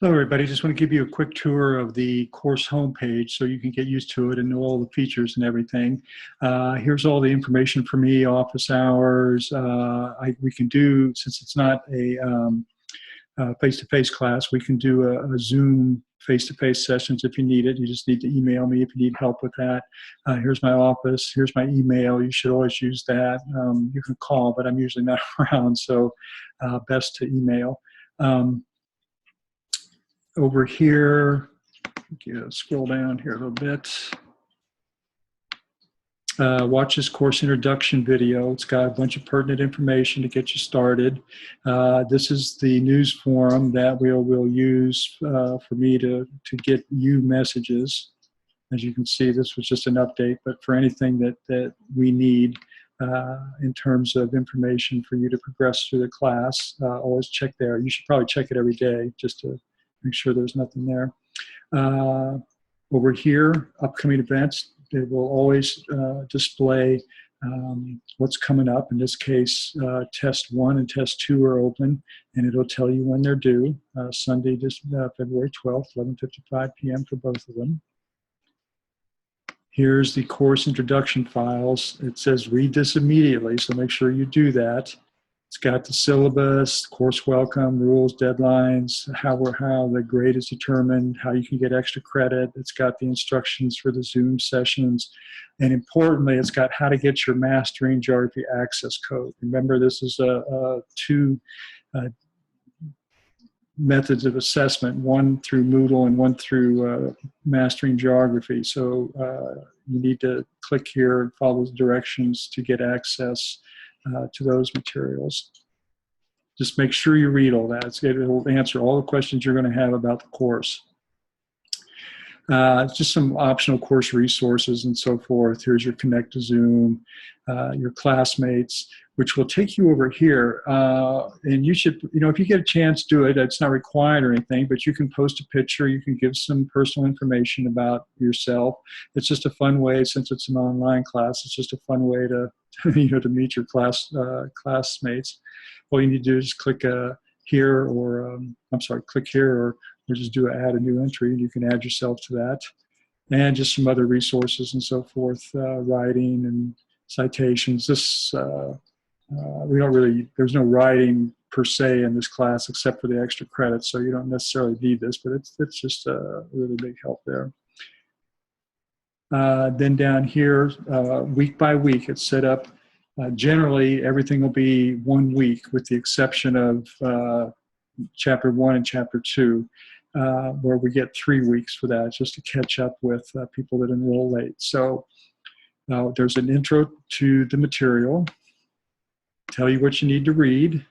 Hello, everybody. Just want to give you a quick tour of the course homepage so you can get used to it and know all the features and everything. Here's all the information for me, office hours. We can do, since it's not a face-to-face class, we can do a Zoom face-to-face sessions if you need it. You just need to email me if you need help with that. Here's my office. Here's my email. You should always use that. You can call, but I'm usually not around, so best to email. Over here, scroll down here a little bit. Watch this course introduction video. It's got a bunch of pertinent information to get you started. This is the news forum that we'll use for me to get you messages. As you can see, this was just an update, but for anything that we need in terms of information for you to progress through the class, always check there. You should probably check it every day just to make sure there's nothing there. Over here, upcoming events, it will always display what's coming up. In this case, test 1 and test 2 are open, and it'll tell you when they're due. Sunday, February 12th, 11:55 p.m. for both of them. Here's the course introduction files. It says read this immediately, so make sure you do that. It's got the syllabus, course welcome, rules, deadlines, how the grade is determined, how you can get extra credit. It's got the instructions for the Zoom sessions. And importantly, it's got how to get your Mastering Geography access code. Remember, this is two methods of assessment, one through Moodle and one through Mastering Geography. So you need to click here and follow the directions to get access to those materials. Just make sure you read all that. It will answer all the questions you're going to have about the course. Just some optional course resources and so forth. Here's your Connect to Zoom, your classmates, which will take you over here. And you should, if you get a chance, do it. It's not required or anything, but you can post a picture. You can give some personal information about yourself. It's just a fun way, since it's an online class, it's just a fun way to, to meet your classmates. All you need to do is click here, or click here, or just do add a new entry, and you can add yourself to that. And just some other resources and so forth, writing and citations. This, there's no writing per se in this class except for the extra credits, so you don't necessarily need this, but it's just a really big help there. Then down here, week by week, it's set up. Generally, everything will be 1 week, with the exception of Chapter 1 and Chapter 2, where we get 3 weeks for that, just to catch up with people that enroll late. So there's an intro to the material, tell you what you need to read.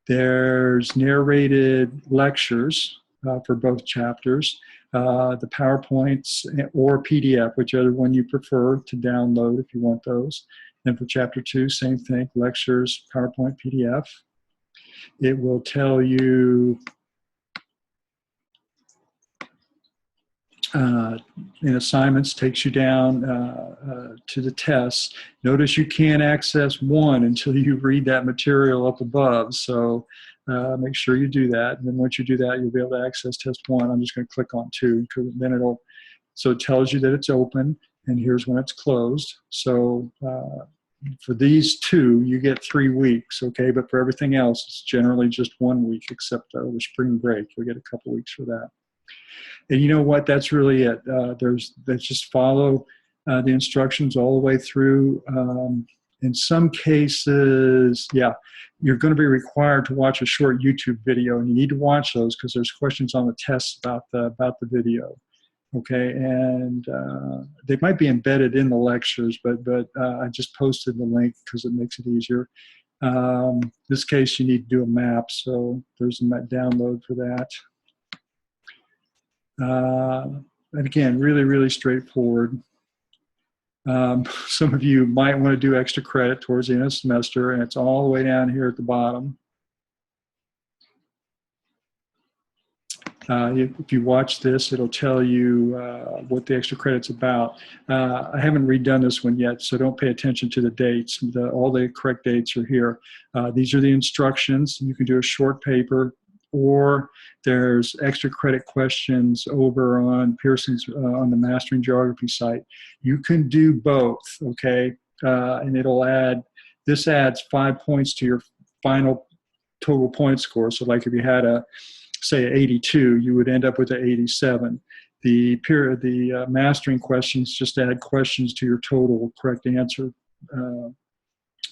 There's narrated lectures for both chapters, the PowerPoints or PDF, whichever one you prefer to download if you want those. And for Chapter 2, same thing, lectures, PowerPoint, PDF. It will tell you in assignments, takes you down to the tests. Notice you can't access 1 until you read that material up above, so make sure you do that. And then once you do that, you'll be able to access test 1. I'm just going to click on 2, because then it tells you that it's open, and here's when it's closed. So for these 2, you get 3 weeks, okay? But for everything else, it's generally just 1 week, except over spring break. You'll get a couple weeks for that. And you know what? That's really it. Let's just follow the instructions all the way through. In some cases, yeah, you're going to be required to watch a short YouTube video, and you need to watch those because there's questions on the tests about the video. Okay, and they might be embedded in the lectures, but I just posted the link because it makes it easier. In this case, you need to do a map, so there's a download for that. And again, really, really straightforward. Some of you might want to do extra credit towards the end of the semester, and it's all the way down here at the bottom. If you watch this, it'll tell you what the extra credit's about. I haven't redone this one yet, so don't pay attention to the dates. All the correct dates are here. These are the instructions. You can do a short paper or there's extra credit questions over on Pearson's on the Mastering Geography site. You can do both, okay? And this adds 5 points to your final total point score. So like if you had say 82, you would end up with an 87. The mastering questions just add questions to your total correct answer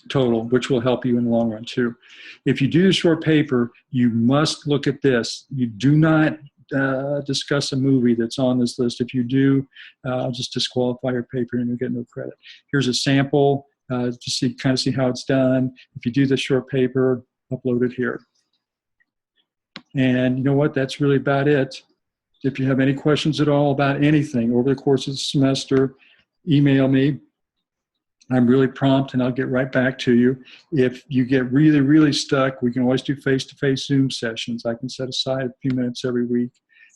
total, which will help you in the long run too. If you do the short paper, you must look at this. You do not discuss a movie that's on this list. If you do, I'll just disqualify your paper and you'll get no credit. Here's a sample to kind of see how it's done. If you do the short paper, upload it here. And you know what? That's really about it. If you have any questions at all about anything over the course of the semester, email me. I'm really prompt and I'll get right back to you. If you get really, really stuck, we can always do face-to-face Zoom sessions. I can set aside a few minutes every week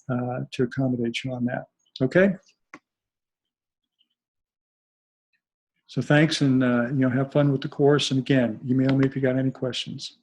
to accommodate you on that. Okay? So thanks, and have fun with the course. And again, email me if you got any questions.